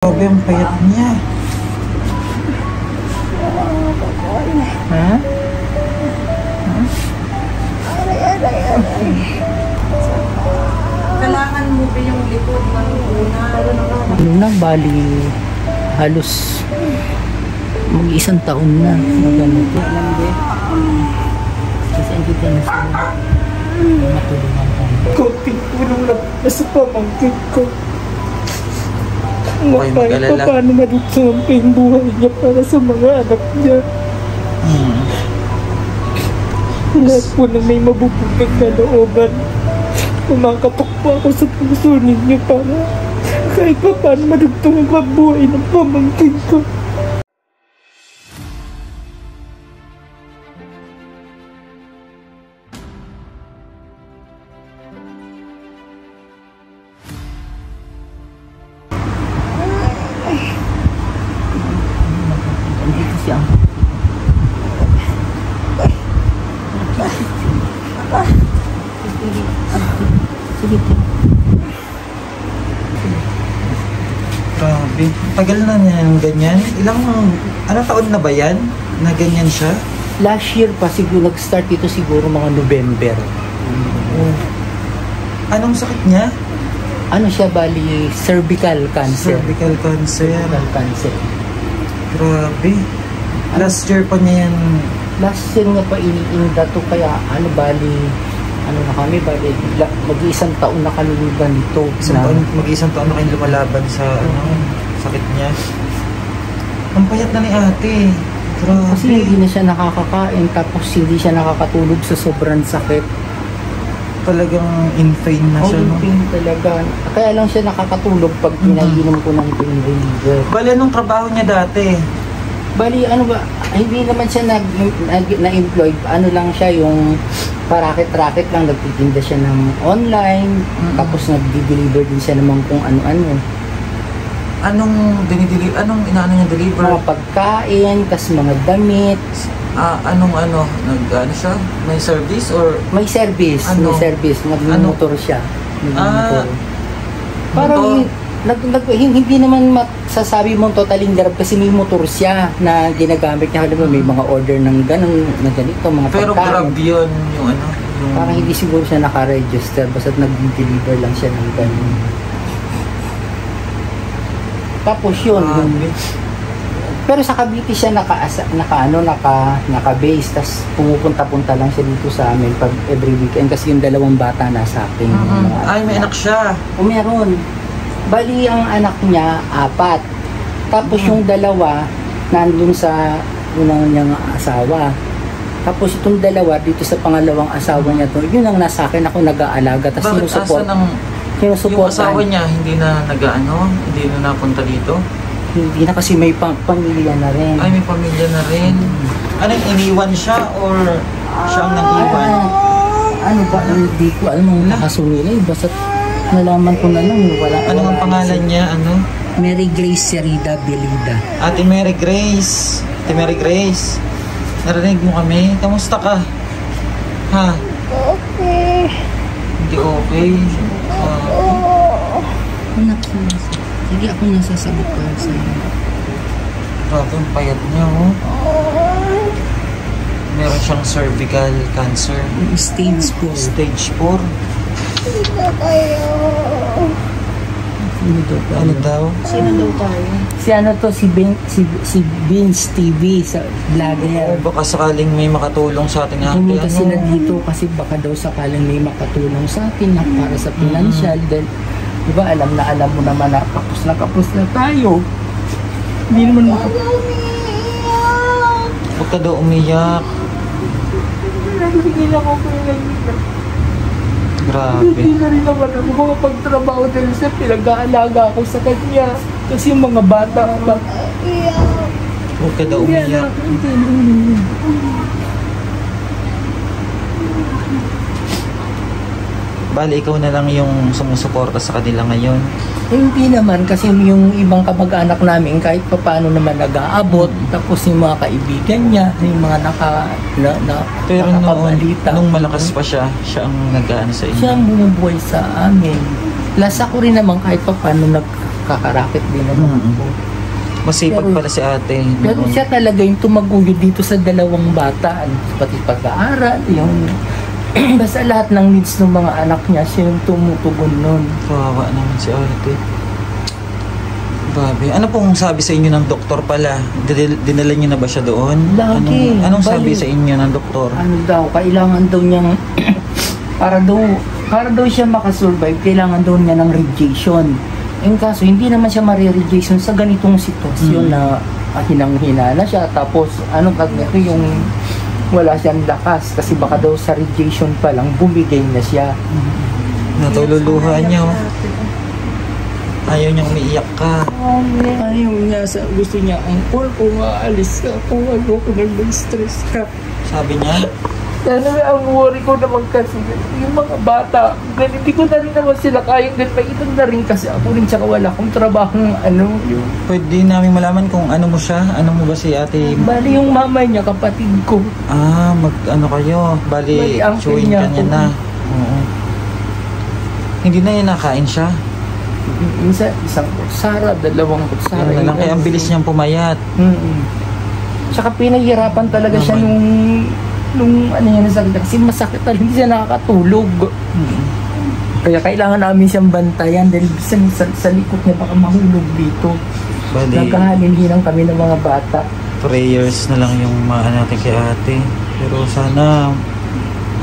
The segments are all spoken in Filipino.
Grabe ang payat niya. Ha? Kailangan mo ba yung likod ng una? Ano na, bali, halos mag-isang taon na ganito. Kasi ang kita na sila matulungan ko. Kunting tulong lang na sa pamangkin ko. Okay, mag-alala. Paano madugtong yung buhay niya para sa mga anak niya. Lahat po na may mabubuting na looban. Kumakatok po ako sa puso ninyo para kahit pa paano madugtong ang buhay ng pamangkin ko. Andito siya. Sige. Grabe. Tagal na niya yung ganyan. Anong taon na ba yan? Na ganyan siya? Last year pa siguro, nag-start ito siguro mga November. Anong sakit niya? Ano siya, bali, cervical cancer. Cervical cancer. Cervical cancer. Grabe. Last year pa niya yan. Last year nga pa iniinda to, kaya ano, bali, ano na kami, bali, mag-iisang taon na kami ganito. Mag-isang taon na kayong lumalaban sa sakit niya. Ang payat na ni ate. Grabe. Kasi hindi na siya nakakakain, tapos hindi siya nakakatulog sa sobrang sakit. Talagang in pain na siya, no? Pain talaga. Kaya lang siya nakakatulog pag pinainom ko ng pain reliever. Bali, anong trabaho niya dati? Bali, ano ba, hindi naman siya na-employed. Ano lang siya, yung parakit-rakit lang, nagtitinda siya ng online, tapos nag-deliver din siya naman kung ano-ano. Anong inaano niya deliver? Mga pagkain, tas mga damit. Ano siya? May service or? May service, Ano? may service. Nag-motor siya. Nag-motor. Motor? Parang hindi naman masasabi mong totaling garab kasi may motor siya na ginagamit niya. Alam mo, may mga order ng ganun, na ganito, mga Pero pagkain. grab yun, yung ano? Yung... Parang hindi siguro siya naka-register, basta nag-deliver lang siya ng ganun. Tapos yun, pero sa Cavite siya naka-base, tas pumupunta-punta lang siya dito sa amin pag every weekend kasi yung dalawang bata nasa akin. Ay, may anak siya. O meron. Bali, ang anak niya, 4. Tapos yung dalawa, nandun sa unang niyang asawa. Tapos itong dalawa, dito sa pangalawang asawa niya to, yun ang nasa akin, ako nag-aalaga. Tapos Bakit asa ng... Yung asawa niya, hindi na hindi na napunta dito? Hindi na kasi may pamilya na rin. Ay, may pamilya na rin. Ano, iniwan siya or siya ang nag-iwan? Ano ba? Hindi ko alam ang nakasunila. Basta nalaman ko na lang. Ano ang pangalan niya? Ano? Mary Grace Serida Belida. Ate Mary Grace. Ate Mary Grace. Narinig mo kami? Kamusta ka? Ha? Okay. Hindi okay. Anak ko nasa. Sige, ako nasasagot ko sa iyo. Grabe ang payat niya, oh. Meron siyang cervical cancer. Stage 4. Stage 4. Dito kayo. Ano daw? Sino daw tayo? Si ano to, si Vince TV sa vlogger. Baka sakaling may makatulong sa ating ate. Pumunta sila dito kasi baka daw sakaling may makatulong sa atin na para sa financial. Dahil, di ba, alam mo naman na kapos na tayo. Hindi naman Huwag ka daw umiyak. Hindi lang ako pinag-iyak. Grabe. Hindi na rin naman ako makapagtrabaho dahil sa pinag-aalaga ako sa kanya. Kasi yung mga bata pa. Huwag ka daw umiyak. Bali, ikaw na lang yung sumusuporta sa kanila ngayon. Hindi naman kasi yung ibang kamag-anak namin kahit pa paano naman nag-aabot, tapos yung mga kaibigan niya, yung mga Pero nakakabalita. nung malakas pa siya ang nag-aano sa inyo. Siya ang bumubuhay sa amin. Plus ako rin naman kahit pa paano nakakarakit din naman ako. Masipag Pero- pala si ate. Pero siya talaga yung tumaguyod dito sa dalawang bata, pati pag-aaral, yung basta lahat ng needs ng mga anak niya, siya yung tumutugon nun. Kawawa naman si ate. Grabe. Ano pong sabi sa inyo ng doktor pala? Dinala niyo na ba siya doon? Lagi. Anong sabi Bali. sa inyo ng doktor? Ano daw, kailangan daw niyang, para daw siya makasurvive, kailangan daw niya ng radiation. Yung kaso, hindi naman siya mariradiation sa ganitong sitwasyon na hinang-hina na siya. Tapos, ito yung wala siyang lakas kasi baka daw sa radiation pa lang bumigay na siya. Natululuha niyo. Ayaw niyang umiiyak ka. Ayaw niya, gusto niya, Uncle, kung aalis ka, kung ano ko nag-stress ka. Sabi niya, Ano ang worry ko naman kasi, yung mga bata, hindi ko na rin naman sila kayang ganun. May ibang na rin kasi ako rin tsaka wala akong trabaho yung pwede namin malaman kung ano mo siya? Ano mo ba si ate? Bali yung mama niya, kapatid ko. Ano kayo? Bali, Bali, uncle chewing niya ka niya ako. na. Oo. Hindi na yan nakain siya. Isang kutsara, dalawang kutsara. Yun na lang. Kaya ang bilis niyang pumayat. Tsaka pinahirapan talaga siya nung ano yan sa kasi masakit talaga, hindi siya nakakatulog. Kaya kailangan namin siyang bantayan dahil sa likod niya baka mahulog dito. Bali, Nagkahalinhinang kami ng mga bata. prayers na lang yung natin kay ate. Pero sana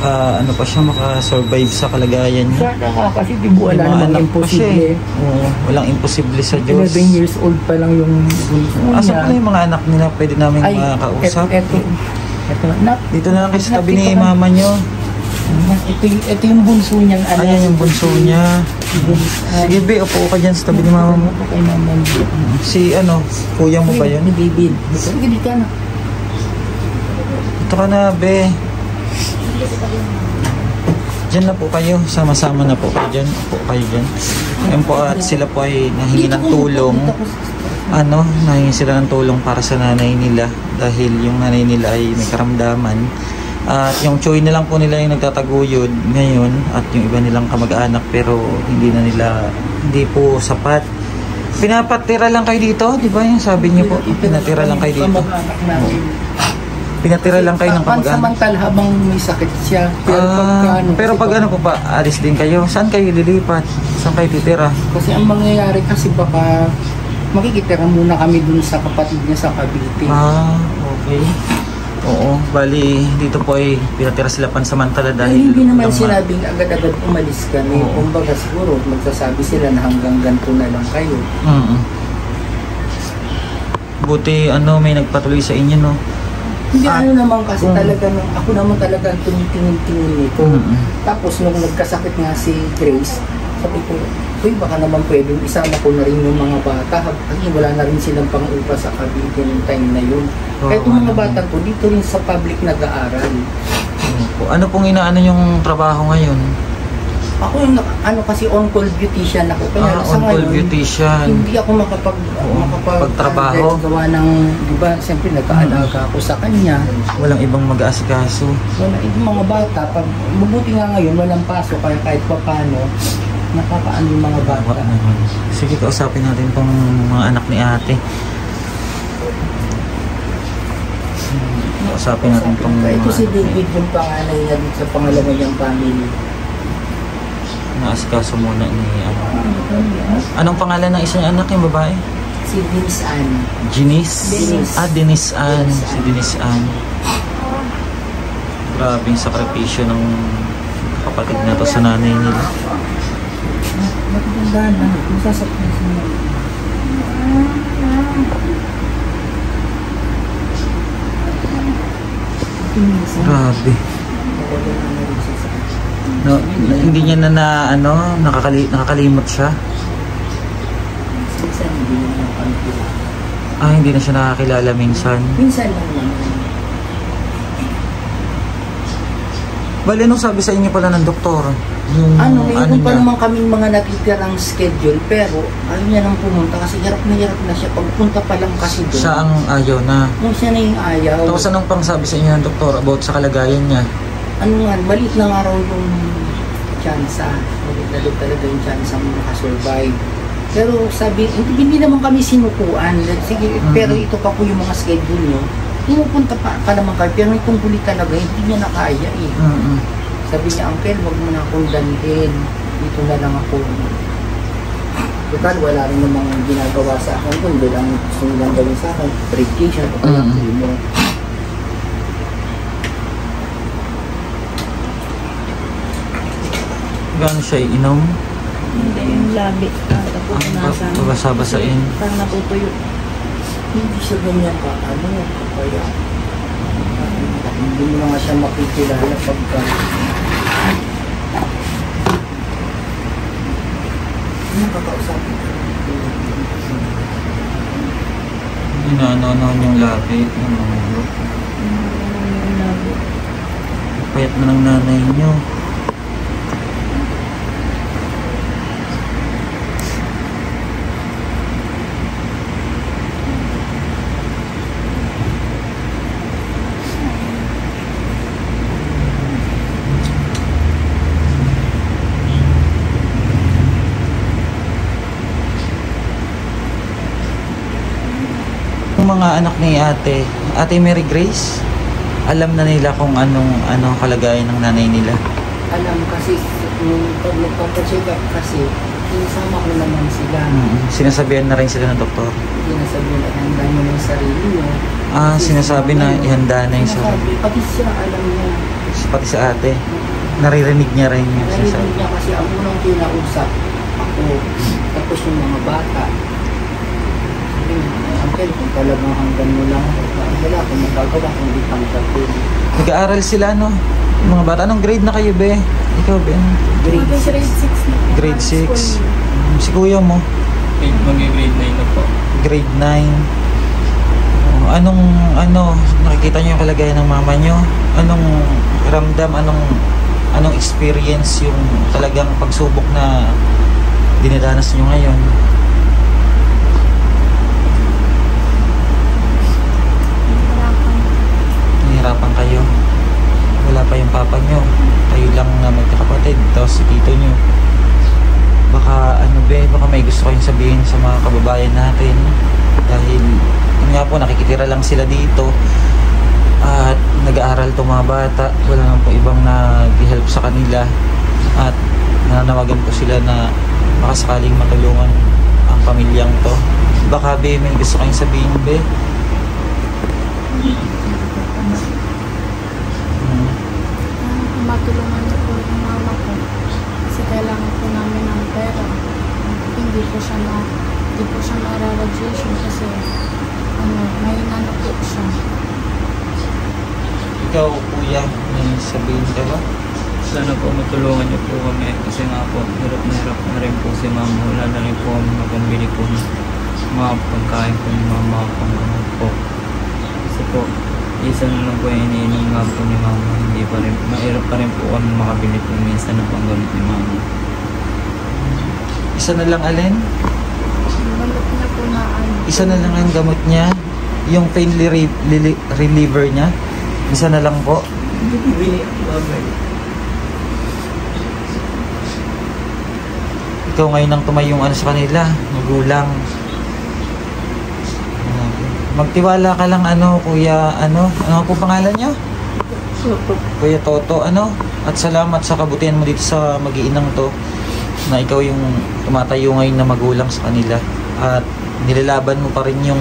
ano pa siya makasurvive sa kalagayan niya. Sana nga kasi di ba wala May mga namang anak pa siya imposible. Oo, walang imposible sa Diyos. 11 years old pa lang yung bunso Asan niya. pala yung mga anak nila pwede namin makausap? Eto, nak, Dito na lang kayo sa tabi ni mama nyo. ito yung bunso niyang anak. Ayan yung bunso niya. Sige be, upo ka dyan sa tabi ni mama mo. Kay mama mo. Si kuya mo ba yun? Ni David. Sige, dito ka na. Ito ka na be. Diyan na po kayo, sama-sama na po kayo dyan. Upo kayo dyan. Ayun po at sila po ay nahingi ng tulong. Nahingi sila ng tulong para sa nanay nila dahil yung nanay nila ay may karamdaman. At yung choy na lang po nila yung nagtataguyod ngayon at yung iba nilang kamag-anak pero hindi po sapat. Pinapatira lang kayo dito, di ba yung sabi niyo po? Pinatira lang kayo dito. Pinatira lang kayo ng kamag-anak. Pansamantal habang may sakit siya. Pero pag ano po pa, alis din kayo. Saan kayo lilipat? Saan kayo titira? Kasi ang mangyayari kasi baka makikitira muna kami dun sa kapatid niya sa Cavite. Okay. Oo, bali dito po ay pinatira sila pansamantala dahil Hindi naman yung sinabing agad-agad umalis kami. Oo. Kumbaga siguro magsasabi sila na hanggang ganito na lang kayo. Buti may nagpatuloy sa inyo, no? Hindi naman kasi talaga ako naman talaga tinitingin nito. Tapos nung nagkasakit nga si Grace, sabi ko, baka naman pwedeng isama ko na rin yung mga bata kasi wala na rin silang pang-upa sa Cavite yung time na yun. Kaya itong mga bata ko dito rin sa public nag-aaral. Ano pong inaano yung trabaho ngayon? Ako yung kasi on-call beautician ako. Kaya sa on-call ngayon, beautician. hindi ako Pagtrabaho. gawa ng, di ba, siyempre nag-aalaga ako sa kanya. Walang ibang mag-aasikaso. Wala, yung mga bata, pag mabuti nga ngayon, walang pasok, kaya kahit pa paano, nakakaano yung mga bata. Sige, kausapin natin tong mga anak ni ate. Kausapin natin tong Ito si David, yung panganay niya dito sa pangalawa niyang family. naasikaso muna ni Anong pangalan ng isang anak yung babae? Si Vince Ann. Janice? Denise. Denise Ann. Si Denise Ann. Grabing sakripisyo ng kapatid na to sa nanay nila. Matagandaan na. Kung sasakyan siya. Grabe. Hindi niya nakakalimot siya. Minsan hindi naman kami kilala. Hindi na siya nakakilala minsan. Minsan lang naman. Bali, anong sabi sa inyo pala ng doktor? Mayroon pa naman kaming mga natitirang schedule pero ayaw niya nang pumunta kasi hirap na siya. Pagpunta pa lang kasi doon. Siya ang ayaw na. Siya na yung ayaw. Tapos anong pang sabi sa inyo ng doktor about sa kalagayan niya? Maliit na nga raw yung tsansa. Maliit na daw talaga yung tsansa mo nakasurvive. Pero sabi, hindi naman kami sinukuan. Sige, pero ito pa po yung mga schedule nyo. Pumupunta pa naman kayo, pero itong huli talaga, hindi niya na kaya eh. Sabi niya, Uncle, wag mo na akong dalhin. Dito na lang ako. Total, wala rin namang ginagawa sa akin. Kung bilang gusto nilang gawin sa akin, vacation, o kaya mo. Gano'n siya iinom? Hindi, yung labi. Tapos nasaan. Babasa-basain. Parang natutuyo. Hindi siya ganyan ka, kaya hindi mo nga siya makikilala pagka nakakausapin ka. Inaano-ano yung labi. Yung labi. Payat na ng nanay niyo. Mga anak ni Ate Mary Grace, alam na nila kung anong kalagayan ng nanay nila. Alam kasi, pag nagpapacheck up kasi, sinasama ko naman sila. Sinasabihan na rin sila ng doktor. Sinasabi na ihanda mo na yung sarili mo. Sinasabi na ihanda na yung sarili. Pati siya, alam niya. Pati sa ate, naririnig niya rin yung Naririnig sinasabi. niya kasi ang unang kinausap ako, tapos yung mga bata. Uncle, kung talagang hanggang mo lang, wala akong magagawa kung di tanggapin. Nag-aaral sila, no? Yung mga bata, anong grade na kayo, be? Ikaw, be? Grade 6. Grade 6. Si kuya mo? Mag-grade 9 na po. Grade 9. Anong, nakikita niyo yung kalagayan ng mama niyo? Anong ramdam, anong experience yung talagang pagsubok na dinadanas niyo ngayon? Nahihirapan kayo. Wala pa yung papa nyo. Kayo lang na magkakapatid. Tapos si tito nyo. Baka baka may gusto kayong sabihin sa mga kababayan natin. Dahil yun nga po, nakikitira lang sila dito. At nag-aaral itong mga bata. Wala naman po ibang nag-help sa kanila. At nananawagan ko sila na baka sakaling matulungan ang pamilyang to. Baka, be, may gusto kayong sabihin, be? Matulungan niyo po yung mama ko kasi kailangan po namin ng pera. Hindi po siya na-radiation kasi mahina na po siya. Ikaw, kuya, may sabihin ka ba? Sana po matulungan niyo po kami kasi nga po, hirap na rin po si mama. Wala na rin po kami magpambili po ng mga pagkain po ni mama pang gamot po. Kasi po, isa na lang po yung iniinom nga po ni mama. Hindi pa rin, mahirap pa rin po kami makabili po minsan na pang gamot ni mama. Isa na lang, alin? Balot niya po na Isa na lang ang gamot niya. Yung pain reliever niya. Isa na lang po. Ikaw ngayon ang tumayong sa kanila, magulang. Magtiwala ka lang kuya, ano po pangalan niyo? Kuya Toto, at salamat sa kabutihan mo dito sa mag-iinang to na ikaw yung tumatayo ngayon na magulang sa kanila at nilalaban mo pa rin yung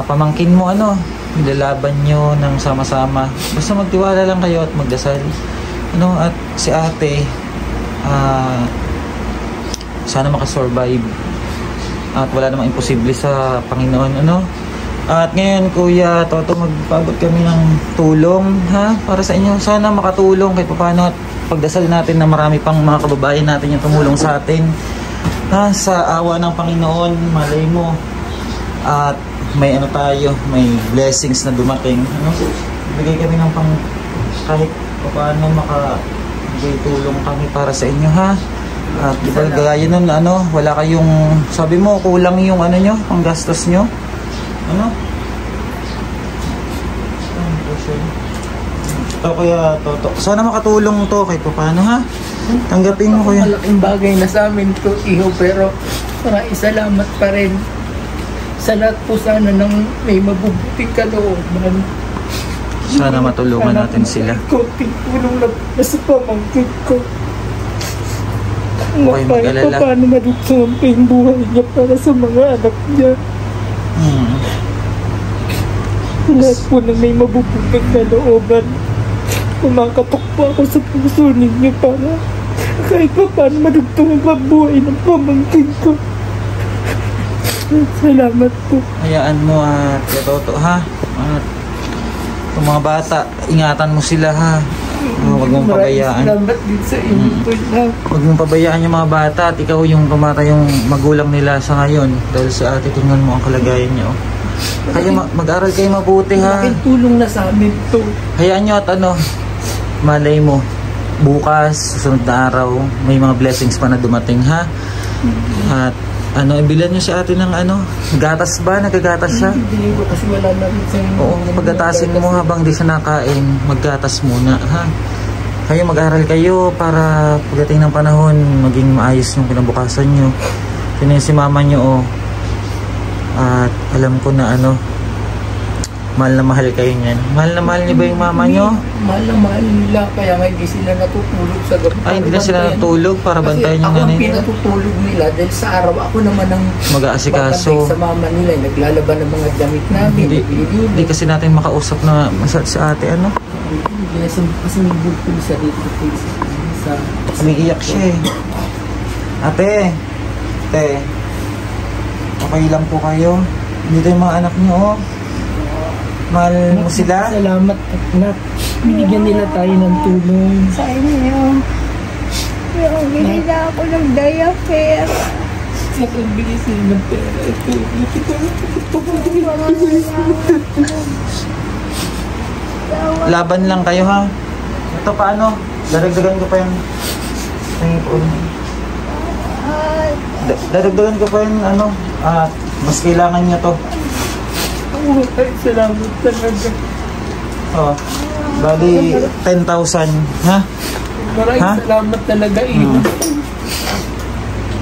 pamangkin mo nilalaban nyo ng sama-sama. Basta magtiwala lang kayo at magdasal. At si ate sana makasurvive at wala namang imposible sa Panginoon. At ngayon, Kuya Toto, magpabot kami ng tulong para sa inyo. Sana makatulong kahit paano at pagdasal natin na marami pang mga kababayan natin yung tumulong sa atin. Sa awa ng Panginoon, malay mo at may tayo, may blessings na dumating. Bigay kami ng kahit paano makabigay tulong kami para sa inyo, At di ba gaya nun, wala kayong, sabi mo, kulang yung nyo, panggastos nyo. Ito, Kuya Toto. Sana makatulong to kahit paano, Tanggapin mo, kuya. Malaking bagay na sa amin to, iho, pero maraming salamat pa rin. Sa lahat po sana ng may mabubuting kalooban. Sana matulungan natin sila. Kunting tulong lang na sa pamangkin ko. Huwag kayong mag-alala. Paano maluksan pa yung buhay niya para sa mga anak niya. Lahat po na may mabubuting kalooban. Kumakatok po ako sa puso ninyo para kahit pa paano malugtong ang buhay ng pamangkin ko. Salamat po. Hayaan mo at Toto, ha? At itong mga bata, ingatan mo sila, ha? Huwag mong pabayaan. Salamat din sa inyo po lang. Huwag mong pabayaan yung mga bata at ikaw yung pamata yung magulang nila sa ngayon. Dahil sa ate, tingnan mo ang kalagayan niyo. Kaya mag-aral kayo mabuti, ha? Malaking tulong na sa amin to. Hayaan nyo at malay mo, bukas, susunod na araw, may mga blessings pa na dumating, ha? At ibilan nyo si ate ng gatas ba? Nagagatas siya? Hindi ko kasi wala na rin sa inyo. Oo, pagkatasin mo habang di siya nakain, maggatas muna, ha? Kayo mag-aral kayo para pagdating ng panahon, maging maayos yung kinabukasan nyo. Yun si mama nyo, At alam ko na mahal na mahal kayo niyan. Mahal na mahal niyo ba yung mama nyo? Mahal na mahal nila, kaya nga hindi sila natutulog sa gabi. Ay, hindi na sila natulog para bantayan yung nanay nila. Kasi ako ang nila. pinatutulog nila dahil sa araw ako naman ang Mag-aasikaso. babantay sa mama nila. Naglalaban ng mga damit namin. Hindi kasi natin makausap na si ate, Hindi na kasi may bulpul sa dito. Umiiyak siya eh. Ate, okay lang po kayo. Dito yung mga anak niyo, Mahal mo sila? Salamat na binigyan nila tayo ng tulong. Sa inyo. Yung binila ako ng diaper. Nagbigay sila ng pera. Laban lang kayo, ha? Ito paano? Dadagdagan ko pa yung dadagdagan ko pa yung mas kailangan niya to. Salamat talaga. Oh, bali 10,000, ha? Maraming salamat talaga, Ina.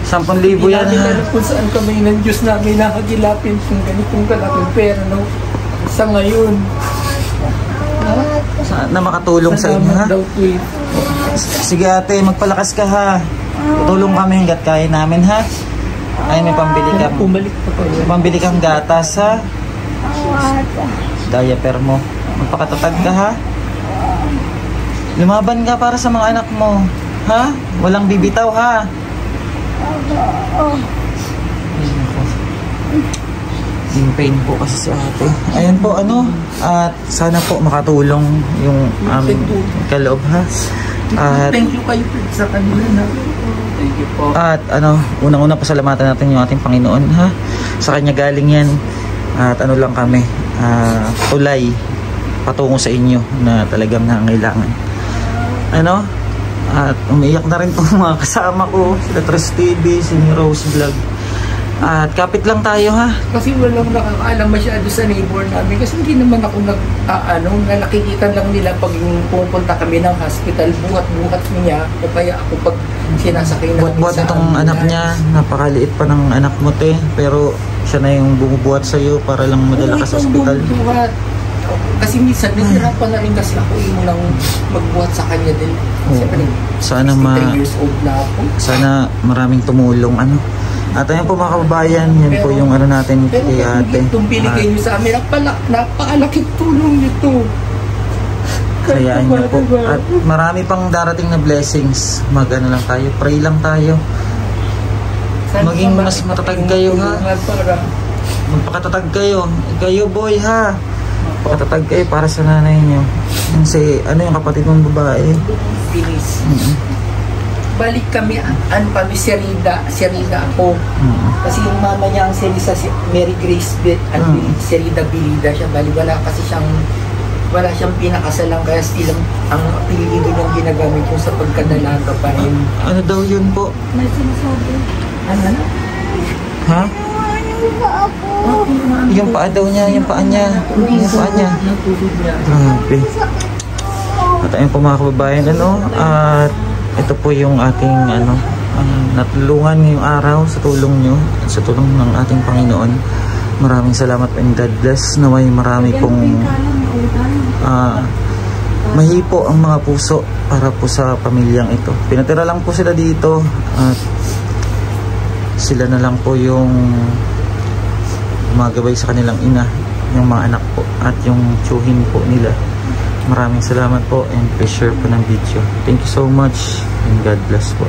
10,000 yan, ha? Alam kung saan kami ng Diyos namin nakagilapin kung ganitong kalaking pera, no? Sa ngayon. Na makatulong sa inyo, ha? Salamat daw po, eh. Sige ate, magpalakas ka, ha? Tutulong kami hanggat kaya namin, ha? Ay, may pambili kang gatas, ha? Diaper mo. Magpakatatag ka, ha? Lumaban ka para sa mga anak mo, ha? Walang bibitaw, ha? In pain po kasi si ate. Ayan po, at sana po makatulong yung aming kaloob, ha? At Thank you kayo sa kanila na. Thank you po. At unang-una pasalamatan natin yung ating Panginoon, ha? Sa kanya galing yan. At lang kami, tulay patungo sa inyo na talagang nangangailangan. At umiiyak na rin po mga kasama ko, sila Tres TV, si Rose Vlog. At kapit lang tayo, ha? Kasi walang nakakaalam masyado sa neighbor namin. Kasi hindi naman ako nakikita lang nila pag pupunta kami ng hospital, buhat-buhat niya. O kaya ako pag sinasakay na Buhat-buhat itong anak niya, napakaliit pa ng anak mo, te. Pero siya na yung bumubuhat sa'yo para lang madala ka sa hospital. Kasi minsan, nahirapan na rin kasi ako yung lang magbuhat sa kanya din. Kasi sana 63 years old na ako. Sana maraming tumulong, At ayun po mga kababayan, yun po yung natin kay ate. Itong binigay niyo sa amin, napakalaking tulong nito. Kayaan niyo po. At marami pang darating na blessings. Lang tayo, pray lang tayo. Maging mas matatag kayo, ha? Magpakatatag kayo. Kayo, boy, ha? Magpakatatag kayo para sa nanay niyo. Kasi, yung kapatid mong babae? Bilis. Balik kami, Serida ako. Kasi yung mama niya ang Serida, Mary Grace Serida Bilida siya. Bali, wala siyang pinakasalang, kaya still ang apelido niyang ginagamit yung sa pagkadalaga pa rin. Ano daw yun po? May sinasabi. Ha? Yung paa daw niya, yung paa niya. Natulog niya. Grabe. At ayun po mga kababayan, at ito po yung ating natulungan ngayong araw sa tulong nyo, sa tulong ng ating Panginoon. Maraming salamat and God bless. Naway marami pong mahipo ang mga puso para po sa pamilyang ito. Pinatira lang po sila dito at sila na lang po yung gumagabay sa kanilang ina, yung mga anak po at yung tsuhin po nila. Maraming salamat po and please share po ng video. Thank you so much and God bless po.